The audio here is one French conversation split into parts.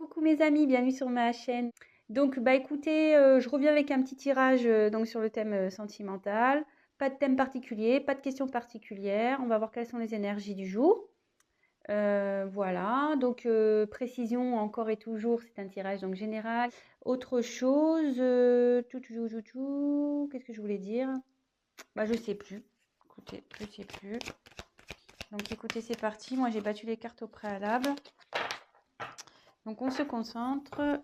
coucou mes amis, bienvenue sur ma chaîne. Donc bah écoutez, je reviens avec un petit tirage donc sur le thème sentimental. Pas de thème particulier, pas de questions particulières. On va voir quelles sont les énergies du jour. Voilà, donc précision encore et toujours, c'est un tirage donc général. Autre chose, qu'est-ce que je voulais dire? Bah je sais plus. Écoutez, je sais plus. Donc écoutez, c'est parti. Moi j'ai battu les cartes au préalable. Donc on se concentre.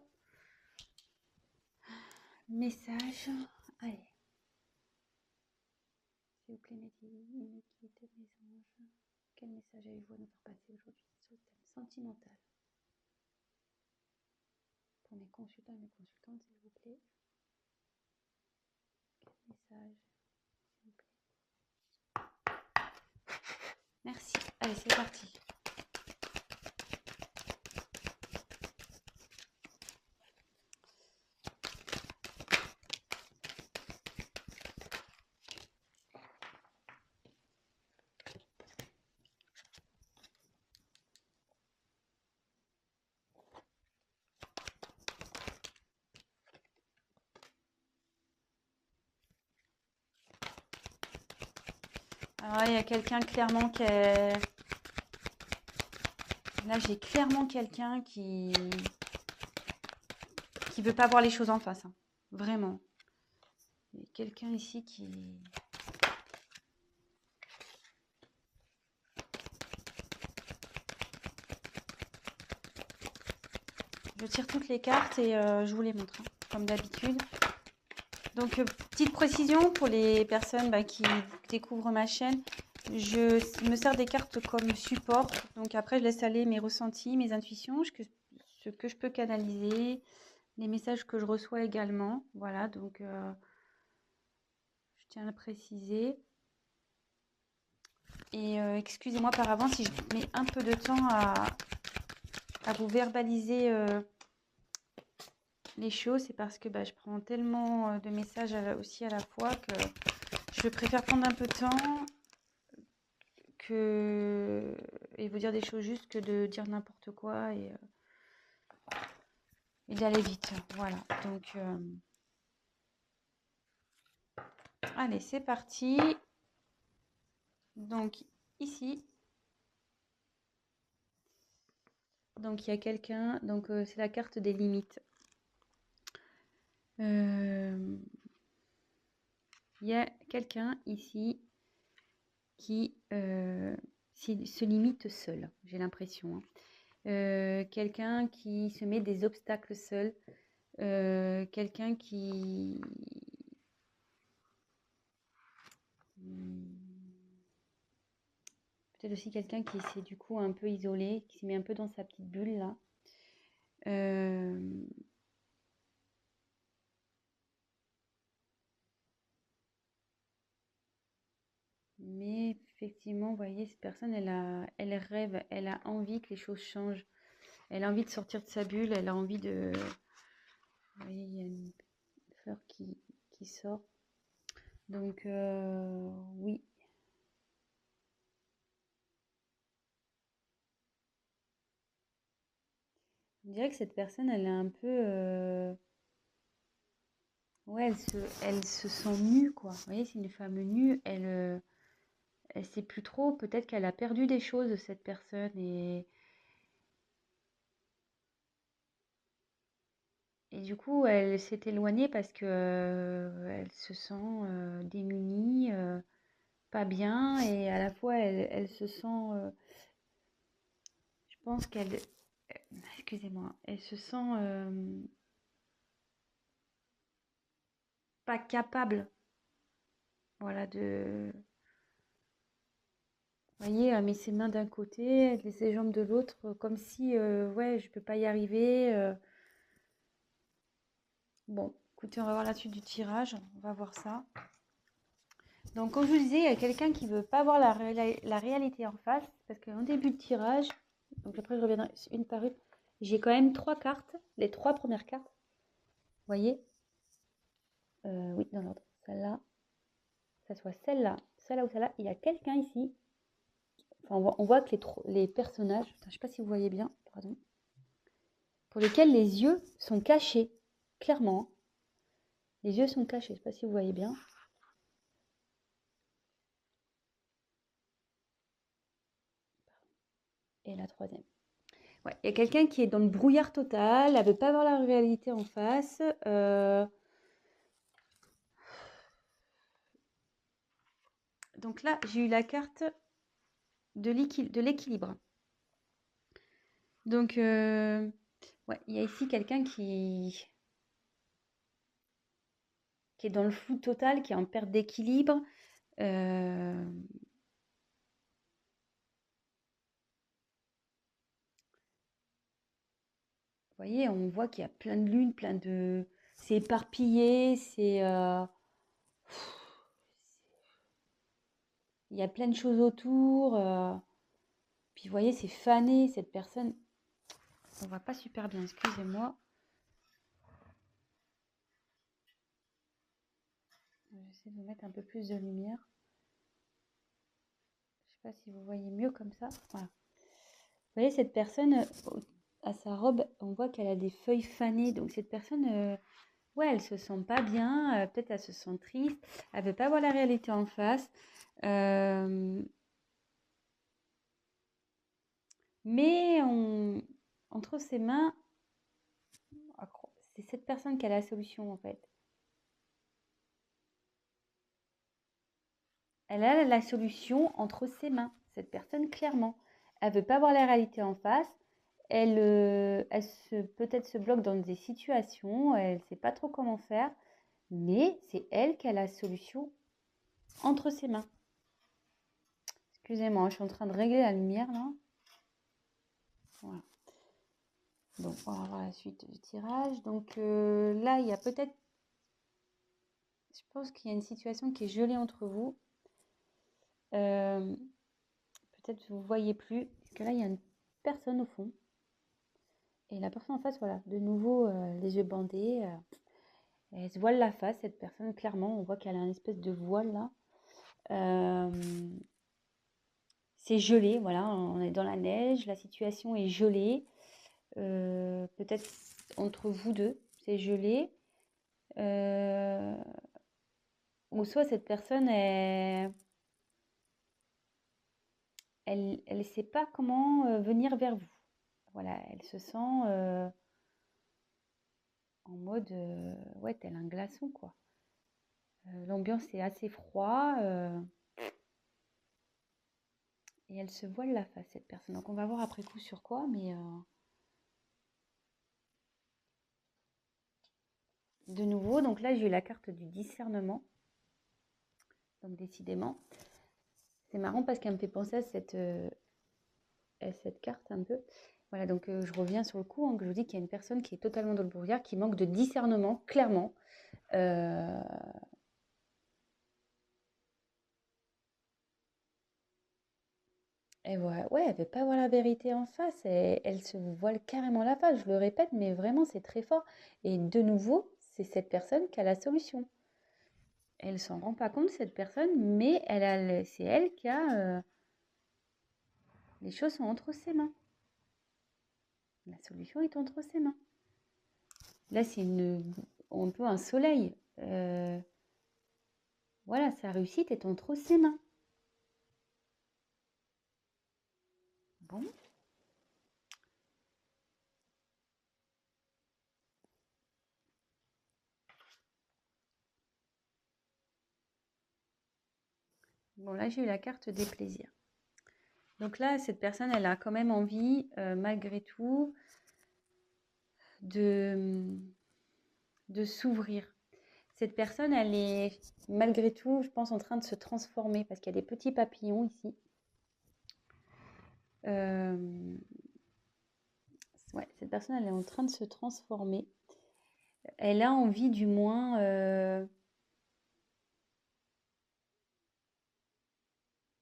Message. Allez. S'il vous plaît, mes guides, mes anges. Quel message avez-vous à nous faire passer aujourd'hui sur le thème sentimental? Pour mes consultants et mes consultantes, s'il vous plaît. Quel message, s'il vous plaît? Merci. Allez, c'est parti. Alors il y a quelqu'un clairement qui est... Là, j'ai clairement quelqu'un qui veut pas voir les choses en face. Hein. Vraiment. Il y a quelqu'un ici qui... Je tire toutes les cartes et je vous les montre, hein, comme d'habitude. Donc, petite précision pour les personnes qui découvrent ma chaîne. Je me sers des cartes comme support. Donc après, je laisse aller mes ressentis, mes intuitions, ce que je peux canaliser, les messages que je reçois également. Voilà, donc je tiens à le préciser. Et excusez-moi par avance si je mets un peu de temps à vous verbaliser les choses. C'est parce que je prends tellement de messages aussi à la fois que je préfère prendre un peu de temps et vous dire des choses justes que de dire n'importe quoi et d'aller vite. Voilà, donc allez, c'est parti. Donc ici, donc il y a quelqu'un, donc c'est la carte des limites. Il y a quelqu'un ici qui se limite seul, j'ai l'impression. Hein. Quelqu'un qui se met des obstacles seul, quelqu'un qui... Peut-être aussi quelqu'un qui s'est du coup un peu isolé, qui se met un peu dans sa petite bulle là. Mais effectivement, vous voyez, cette personne, elle rêve, elle a envie que les choses changent. Elle a envie de sortir de sa bulle, elle a envie de... Vous voyez, il y a une fleur qui sort. Donc, oui. Je dirais que cette personne, elle est un peu... Ouais, elle se sent nue, quoi. Vous voyez, c'est une femme nue. Elle sait plus trop. Peut-être qu'elle a perdu des choses, cette personne. Et du coup, elle s'est éloignée parce que elle se sent démunie, pas bien. Et à la fois, elle se sent... je pense qu'elle... Excusez-moi. Elle se sent pas capable, voilà, de... Vous voyez, elle met ses mains d'un côté, elle met ses jambes de l'autre, comme si, ouais, je peux pas y arriver. Bon, écoutez, on va voir la suite du tirage, on va voir ça. Donc, comme je vous disais, il y a quelqu'un qui veut pas voir la réalité en face, parce qu'en début de tirage, donc après je reviendrai une par une, j'ai quand même 3 cartes, les 3 premières cartes. Vous voyez? Oui, dans l'ordre. Celle-là, ça soit celle-là, celle-là ou celle-là. Il y a quelqu'un ici. Enfin, on voit que les personnages, je ne sais pas si vous voyez bien, pardon. pour lesquels les yeux sont cachés, clairement. Les yeux sont cachés, je ne sais pas si vous voyez bien. Et la troisième. Ouais, il y a quelqu'un qui est dans le brouillard total, elle ne veut pas voir la réalité en face. Donc là, j'ai eu la carte de l'équilibre. Donc, ouais, il y a ici quelqu'un qui est dans le flou total, qui est en perte d'équilibre. Vous voyez, on voit qu'il y a plein de lunes, plein de... C'est éparpillé, c'est... Il y a plein de choses autour. Puis vous voyez, c'est fané, cette personne. On voit pas super bien, excusez-moi. J'essaie de vous mettre un peu plus de lumière. Je sais pas si vous voyez mieux comme ça. Voilà. Vous voyez, cette personne, à sa robe, on voit qu'elle a des feuilles fanées. Donc cette personne, ouais, elle se sent pas bien. Peut-être elle se sent triste. Elle veut pas voir la réalité en face. Mais entre ses mains, c'est cette personne qui a la solution en fait. Elle a la solution entre ses mains, cette personne clairement. Elle veut pas voir la réalité en face. Elle peut-être se bloque dans des situations, elle ne sait pas trop comment faire, mais c'est elle qui a la solution entre ses mains. Excusez-moi, je suis en train de régler la lumière là. Voilà. Donc, on va voir la suite du tirage. Donc là, il y a peut-être... Je pense qu'il y a une situation qui est gelée entre vous. Peut-être vous ne voyez plus. Parce que là, il y a une personne au fond. Et la personne en face, voilà, de nouveau, les yeux bandés. Elle se voile la face, cette personne, clairement. On voit qu'elle a une espèce de voile là. C'est gelé, voilà, on est dans la neige, la situation est gelée. Peut-être entre vous deux, c'est gelé. Ou soit cette personne, elle ne sait pas comment venir vers vous. Voilà, elle se sent en mode, ouais, tel un glaçon, quoi. L'ambiance est assez froid. Et elle se voile la face, cette personne. Donc on va voir après coup sur quoi, mais de nouveau, donc là j'ai eu la carte du discernement. Donc décidément, c'est marrant parce qu'elle me fait penser à cette carte un peu. Voilà, donc je reviens sur le coup, hein, que je vous dis qu'il y a une personne qui est totalement dans le brouillard, qui manque de discernement, clairement. Et voilà, ouais, elle ne veut pas voir la vérité en face, elle se voile carrément la face, je le répète, mais vraiment c'est très fort. Et de nouveau, c'est cette personne qui a la solution. Elle s'en rend pas compte, cette personne, mais c'est elle qui a... les choses sont entre ses mains. La solution est entre ses mains. Là, c'est un peu un soleil. Voilà, sa réussite est entre ses mains. Bon. Bon, là, j'ai eu la carte des plaisirs. Donc là, cette personne, elle a quand même envie, malgré tout, de s'ouvrir. Cette personne, elle est, malgré tout, je pense, en train de se transformer parce qu'il y a des petits papillons ici. Ouais, cette personne, elle est en train de se transformer. Elle a envie, du moins,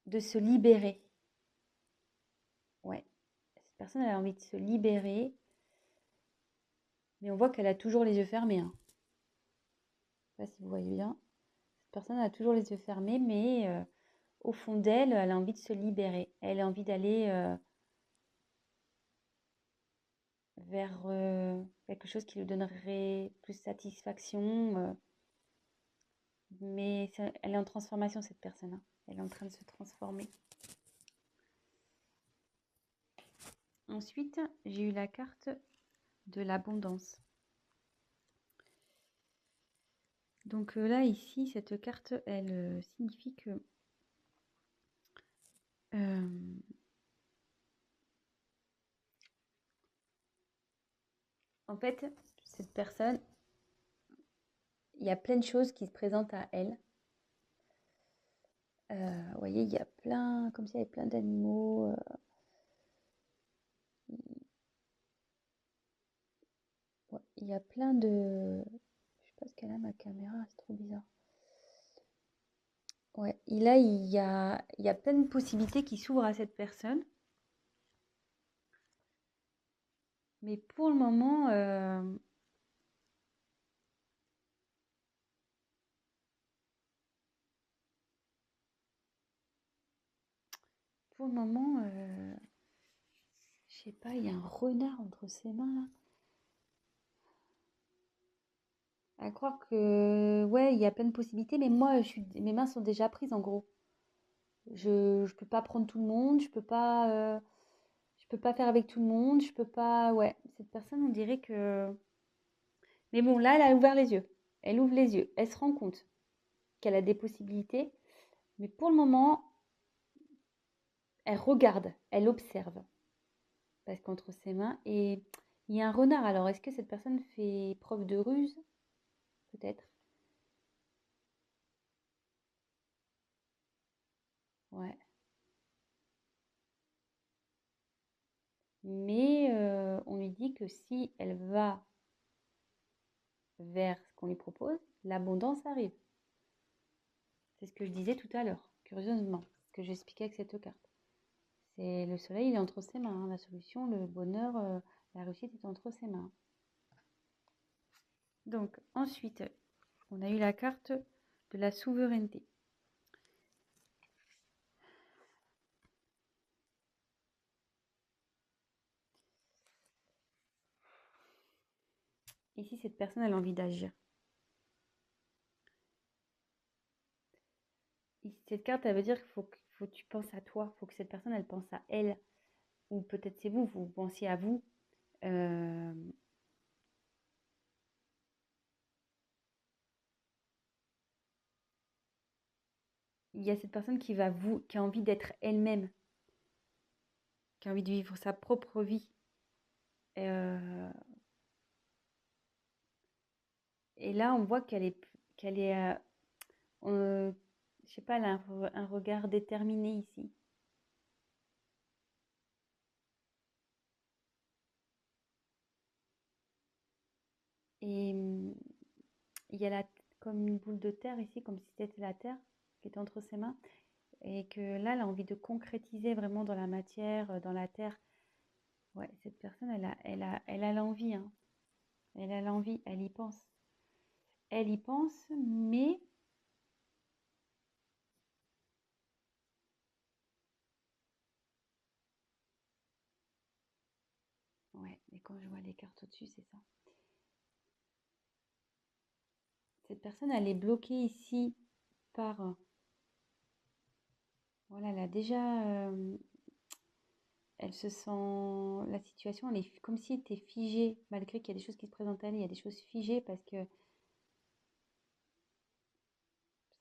de se libérer. Ouais, cette personne, elle a envie de se libérer. Mais on voit qu'elle a toujours les yeux fermés, hein. Je ne sais pas si vous voyez bien. Cette personne a toujours les yeux fermés, mais au fond d'elle, elle a envie de se libérer. Elle a envie d'aller vers quelque chose qui lui donnerait plus satisfaction. Mais elle est en transformation, cette personne, hein. Elle est en train de se transformer. Ensuite, j'ai eu la carte de l'abondance. Donc là, ici, cette carte, elle signifie que en fait, cette personne, il y a plein de choses qui se présentent à elle. Vous voyez, il y a plein, comme s'il y avait plein d'animaux. Ouais, il y a plein de... Je sais pas ce qu'elle a, ma caméra, c'est trop bizarre. Ouais, et là, il y a plein de possibilités qui s'ouvrent à cette personne. Mais pour le moment, je sais pas, il y a un renard entre ses mains là. À croire que, ouais, il y a plein de possibilités, mais moi, mes mains sont déjà prises en gros. Je peux pas prendre tout le monde, je peux pas faire avec tout le monde, je peux pas, ouais. Cette personne, on dirait que, mais bon, là, elle a ouvert les yeux. Elle ouvre les yeux. Elle se rend compte qu'elle a des possibilités, mais pour le moment, elle regarde, elle observe, parce qu'entre ses mains, et il y a un renard. Alors, est-ce que cette personne fait preuve de ruse? Peut-être. Ouais. Mais on lui dit que si elle va vers ce qu'on lui propose, l'abondance arrive. C'est ce que je disais tout à l'heure, curieusement, ce que j'expliquais avec cette carte. C'est le soleil, il est entre ses mains, hein. La solution, le bonheur, la réussite est entre ses mains. Donc ensuite, on a eu la carte de la souveraineté. Ici, cette personne, elle a envie d'agir. Cette carte, elle veut dire qu'il faut que tu penses à toi, il faut que cette personne, elle pense à elle. Ou peut-être c'est vous, vous pensiez à vous. Euh, il y a cette personne qui a envie d'être elle-même, qui a envie de vivre sa propre vie. Euh, et là, on voit qu'elle est, je sais pas, elle a un regard déterminé ici. Et il y a comme une boule de terre ici, comme si c'était la terre qui était entre ses mains. Et que là, elle a envie de concrétiser vraiment dans la matière, dans la terre. Ouais, cette personne, elle a l'envie, hein. Elle a l'envie, elle y pense. Elle y pense, mais ouais, mais quand je vois les cartes au-dessus, c'est ça. Cette personne, elle est bloquée ici par... voilà, elle a déjà... elle se sent... La situation, elle est comme si elle était figée, malgré qu'il y a des choses qui se présentent à elle, il y a des choses figées parce que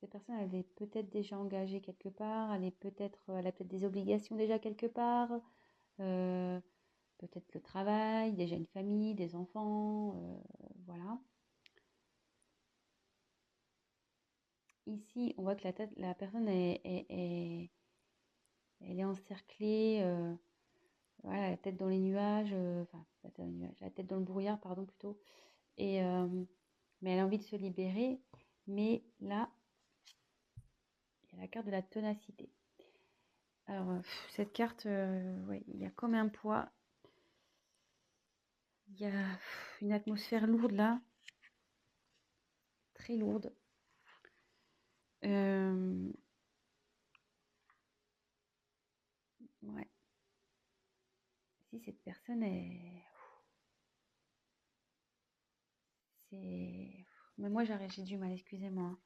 cette personne, elle est peut-être déjà engagée quelque part, elle a peut-être des obligations déjà quelque part, euh, peut-être le travail, déjà une famille, des enfants, voilà. Ici, on voit que la personne elle est encerclée, voilà, la tête dans les nuages, enfin, la tête dans les nuages, la tête dans le brouillard, pardon, plutôt. Et, mais elle a envie de se libérer. Mais là, il y a la carte de la ténacité. Alors, cette carte, ouais, il y a comme un poids. Il y a une atmosphère lourde là, très lourde. Ouais. Si cette personne est... c'est... Mais moi, j'ai du mal, excusez-moi.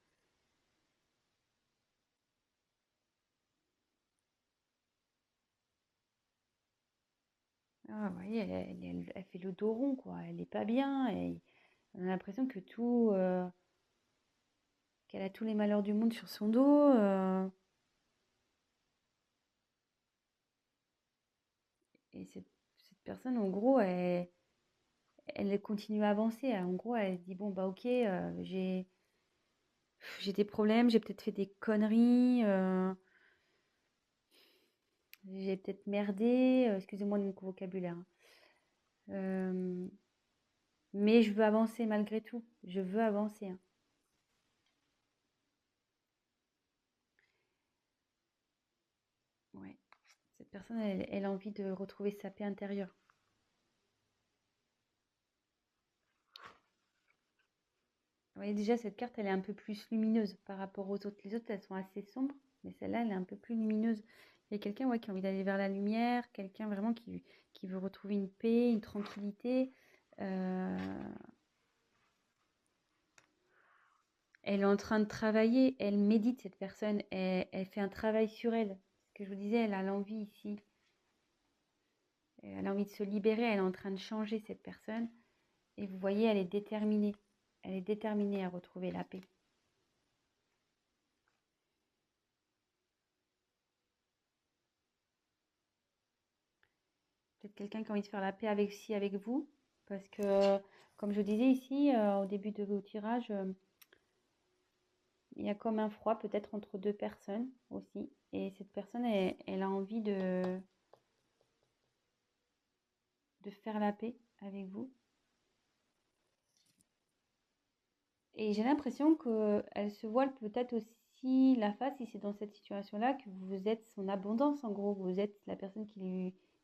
Ah, vous voyez, elle fait le dos rond, quoi. Elle est pas bien. Et on a l'impression que qu'elle a tous les malheurs du monde sur son dos. Et cette personne, en gros, elle continue à avancer. En gros, elle se dit, bon, bah ok, j'ai des problèmes, j'ai peut-être fait des conneries, j'ai peut-être merdé, excusez-moi de mon vocabulaire, hein. Euh, mais je veux avancer malgré tout. Je veux avancer, hein. Ouais. Cette personne, elle a envie de retrouver sa paix intérieure. Vous voyez, déjà, cette carte, elle est un peu plus lumineuse par rapport aux autres. Les autres, elles sont assez sombres, mais celle-là, elle est un peu plus lumineuse. Il y a quelqu'un, ouais, qui a envie d'aller vers la lumière, quelqu'un vraiment qui veut retrouver une paix, une tranquillité. Euh, Elle est en train de travailler, elle médite, cette personne, elle fait un travail sur elle. Ce que je vous disais, elle a l'envie ici. Elle a envie de se libérer, elle est en train de changer, cette personne. Et vous voyez, elle est déterminée. Elle est déterminée à retrouver la paix. Peut-être quelqu'un qui a envie de faire la paix avec vous. Parce que, comme je disais ici, au début de vos tirages, il y a comme un froid peut-être entre deux personnes aussi. Et cette personne, elle a envie de faire la paix avec vous. Et j'ai l'impression qu'elle se voile peut-être aussi la face, si c'est dans cette situation-là, que vous êtes son abondance, en gros. Vous êtes la personne qui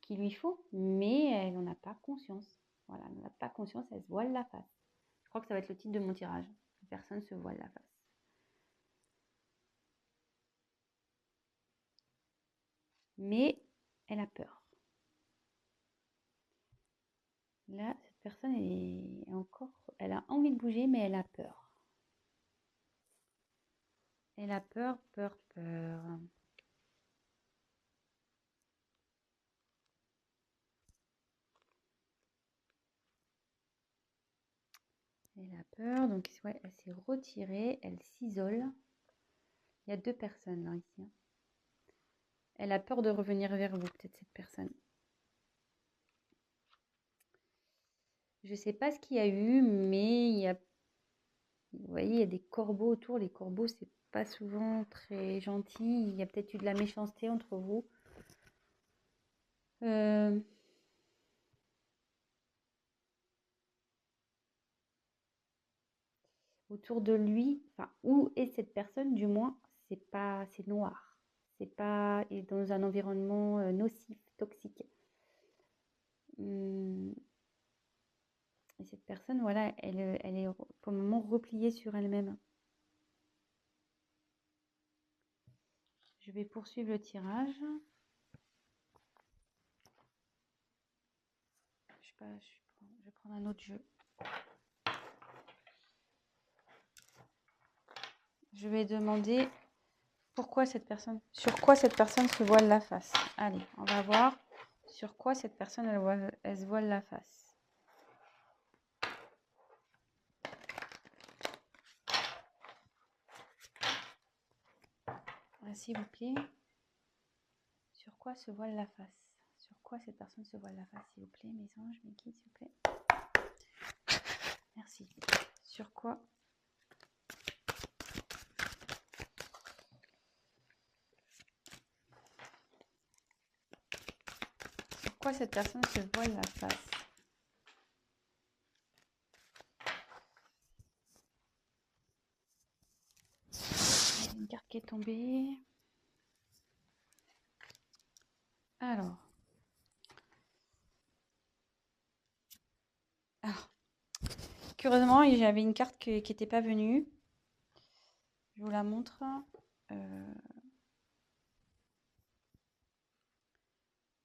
lui faut, mais elle n'en a pas conscience. Voilà, elle n'en a pas conscience, elle se voile la face. Je crois que ça va être le titre de mon tirage. La personne se voile la face. Mais elle a peur. Là, cette personne est encore... Elle a envie de bouger, mais elle a peur. Elle a peur, peur, peur. Elle a peur, donc ouais, elle s'est retirée, elle s'isole. Il y a deux personnes là, ici, hein. Elle a peur de revenir vers vous, peut-être cette personne. Je ne sais pas ce qu'il y a eu, mais vous voyez, il y a des corbeaux autour. Les corbeaux, c'est pas souvent très gentil. Il y a peut-être eu de la méchanceté entre vous. Autour de lui, enfin, où est cette personne, du moins, c'est noir. C'est pas, il est dans un environnement nocif, toxique. Hum, Et cette personne, voilà, elle est pour le moment repliée sur elle-même. Je vais poursuivre le tirage. Je vais prendre un autre jeu. Je vais demander sur quoi cette personne se voile la face. Allez, on va voir sur quoi cette personne elle se voile la face. S'il vous plaît. Sur quoi se voile la face? Sur quoi cette personne se voile la face, s'il vous plaît, mes anges, mes guides, s'il vous plaît. Merci. Sur quoi? Sur quoi cette personne se voile la face? Il y a une carte qui est tombée. Alors, curieusement, j'avais une carte qui n'était pas venue. Je vous la montre.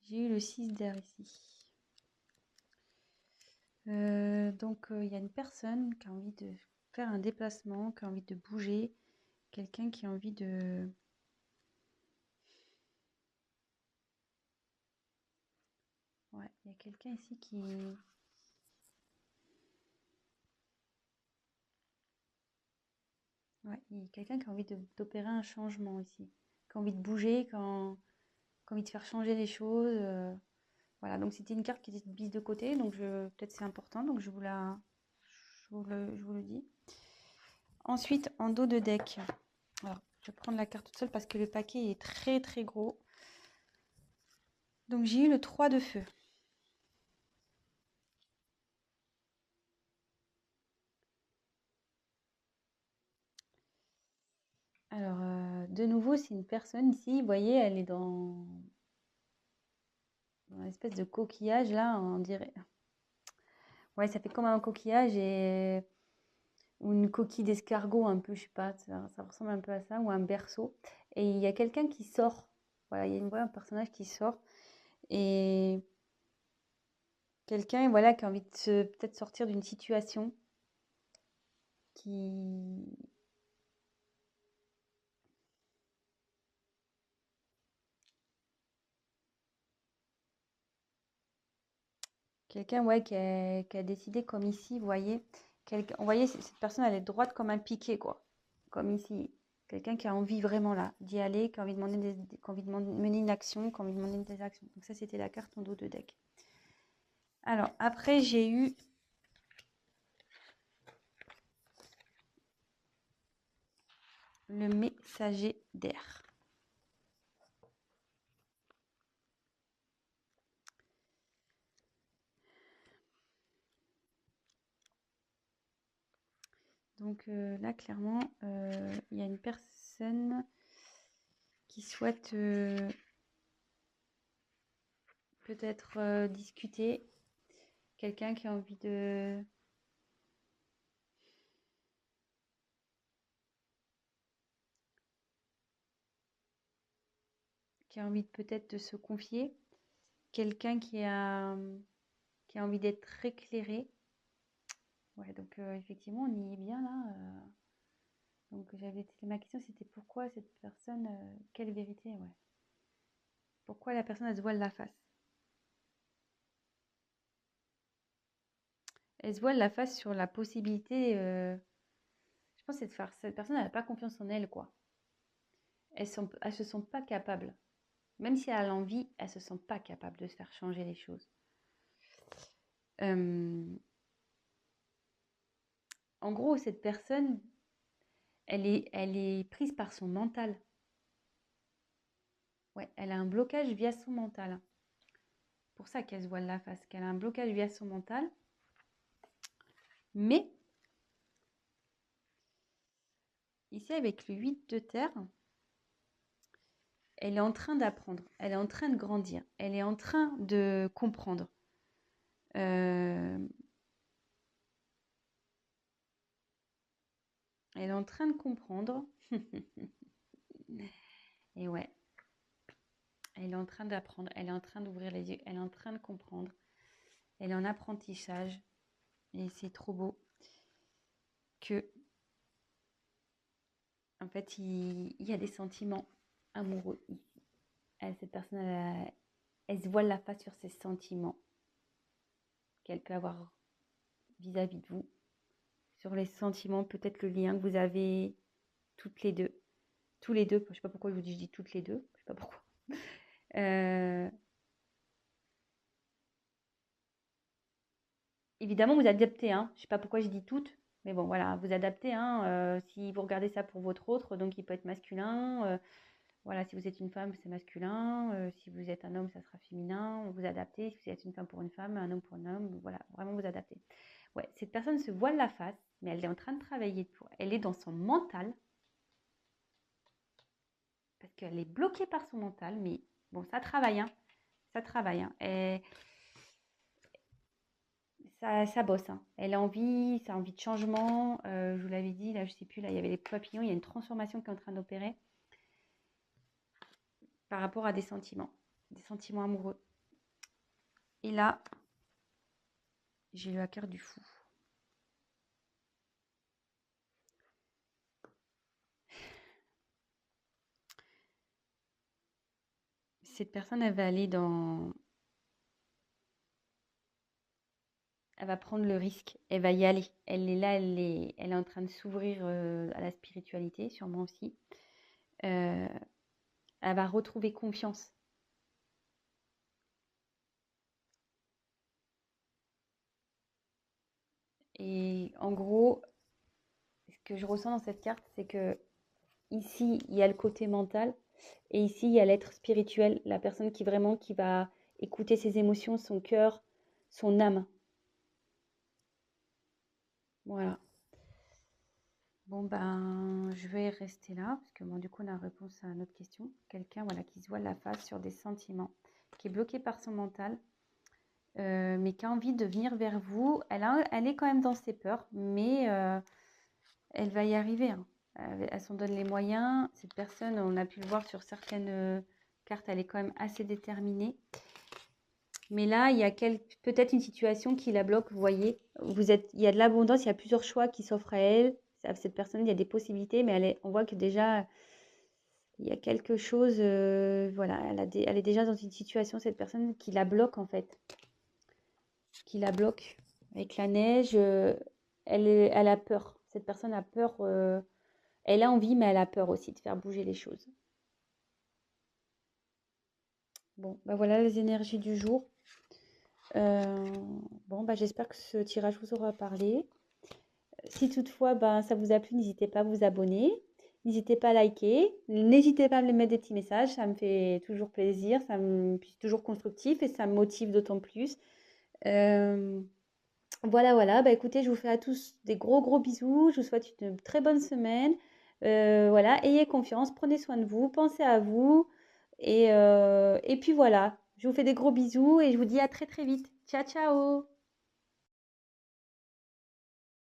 J'ai eu le 6 d'air ici. Donc, il y a une personne qui a envie de faire un déplacement, qui a envie de bouger, quelqu'un qui a envie de... Ouais, il y a quelqu'un ici qui... Ouais, il y a quelqu'un qui a envie d'opérer un changement ici, qui a envie de bouger, qui a envie de faire changer les choses. Voilà, donc c'était une carte qui était mise de côté, donc peut-être c'est important, donc je vous le dis. Ensuite, en dos de deck, alors je vais prendre la carte toute seule parce que le paquet est très très gros. Donc j'ai eu le 3 de feu. Alors, de nouveau, c'est une personne ici, vous voyez, elle est dans une espèce de coquillage là, on dirait. Ouais, ça fait comme un coquillage ou une coquille d'escargot un peu, je sais pas, ça ressemble un peu à ça, ou un berceau. Et il y a quelqu'un qui sort. Voilà, il y a un personnage qui sort. Et quelqu'un, voilà, qui a envie de peut-être sortir d'une situation qui... Quelqu'un, ouais, qui a décidé comme ici, vous voyez. On voyait, cette personne, elle est droite comme un piquet, quoi. Comme ici. Quelqu'un qui a envie vraiment là d'y aller, qui a envie de, qui a envie de mener une action, qui a envie de demander des actions. Donc ça, c'était la carte en dos de deck. Alors, après, j'ai eu le messager d'air. Donc là, clairement, il y a une personne qui souhaite peut-être discuter. Quelqu'un qui a envie de... qui a envie peut-être de se confier. Quelqu'un qui a envie d'être éclairé. Ouais, donc effectivement, on y est bien là. Donc ma question, c'était pourquoi cette personne, quelle vérité, ouais. Pourquoi la personne, elle se voile la face? Elle se voile la face sur la possibilité, je pense, que cette personne, elle n'a pas confiance en elle, quoi. Elles se sentent pas capables. Même si elle a l'envie, elles se sentent pas capables de se faire changer les choses. En gros, cette personne, elle est prise par son mental. Ouais, elle a un blocage via son mental. Pour ça qu'elle se voile la face, qu'elle a un blocage via son mental. Mais, ici, avec le 8 de terre, elle est en train d'apprendre, elle est en train de grandir, elle est en train de comprendre. Elle est en train de comprendre. Et ouais, elle est en train d'apprendre, elle est en train d'ouvrir les yeux, elle est en train de comprendre. Elle est en apprentissage. Et c'est trop beau que, en fait, il y a des sentiments amoureux. Cette personne, elle se voile la face sur ses sentiments qu'elle peut avoir vis-à-vis de vous. Sur les sentiments, peut-être le lien que vous avez toutes les deux. Tous les deux, je ne sais pas pourquoi je dis toutes les deux, je ne sais pas pourquoi. Évidemment, vous adaptez, hein. Je ne sais pas pourquoi je dis toutes, mais bon, voilà, vous adaptez, hein. Si vous regardez ça pour votre autre, donc il peut être masculin. Voilà, si vous êtes une femme, c'est masculin. Si vous êtes un homme, ça sera féminin. Vous adaptez. Si vous êtes une femme pour une femme, un homme pour un homme. Voilà, vraiment vous adaptez. Ouais, cette personne se voile la face, mais elle est en train de travailler pour. Elle est dans son mental. Parce qu'elle est bloquée par son mental. Mais bon, ça travaille, hein. Ça travaille, hein. Et ça bosse, hein. Elle a envie, ça a envie de changement. Je vous l'avais dit, là, je sais plus, là, il y avait les papillons. Il y a une transformation qui est en train d'opérer par rapport à des sentiments amoureux. Et là, j'ai eu la carte du fou. cette personne, elle va aller dans... Elle va prendre le risque, elle va y aller. Elle est là, elle est en train de s'ouvrir à la spiritualité, sûrement aussi. Euh, Elle va retrouver confiance. Et en gros, ce que je ressens dans cette carte, c'est que ici, il y a le côté mental et ici, il y a l'être spirituel, la personne qui vraiment qui va écouter ses émotions, son cœur, son âme. Voilà. Bon, ben, je vais rester là, parce que bon, du coup, on a réponse à notre question. Quelqu'un voilà, qui se voile la face sur des sentiments, qui est bloqué par son mental, mais qui a envie de venir vers vous. Elle est quand même dans ses peurs, mais elle va y arriver, hein. Elle s'en donne les moyens. Cette personne, on a pu le voir sur certaines cartes, elle est quand même assez déterminée. Mais là, il y a peut-être une situation qui la bloque. Vous voyez, il y a de l'abondance, il y a plusieurs choix qui s'offrent à elle. À cette personne, il y a des possibilités, mais on voit que déjà, il y a quelque chose. Voilà, elle est déjà dans une situation, cette personne, qui la bloque en fait. Qui la bloque. Avec la neige, elle a peur. Cette personne a peur. Elle a envie, mais elle a peur aussi de faire bouger les choses. Bon, bah voilà les énergies du jour. Euh, bon, bah j'espère que ce tirage vous aura parlé. Si toutefois bah, ça vous a plu, n'hésitez pas à vous abonner. N'hésitez pas à liker. N'hésitez pas à me mettre des petits messages. Ça me fait toujours plaisir. C'est toujours constructif et ça me motive d'autant plus. Euh, voilà. Bah écoutez, je vous fais à tous des gros gros bisous. Je vous souhaite une très bonne semaine. Voilà, ayez confiance, prenez soin de vous, pensez à vous. Et puis voilà, je vous fais des gros bisous et je vous dis à très très vite. Ciao, ciao!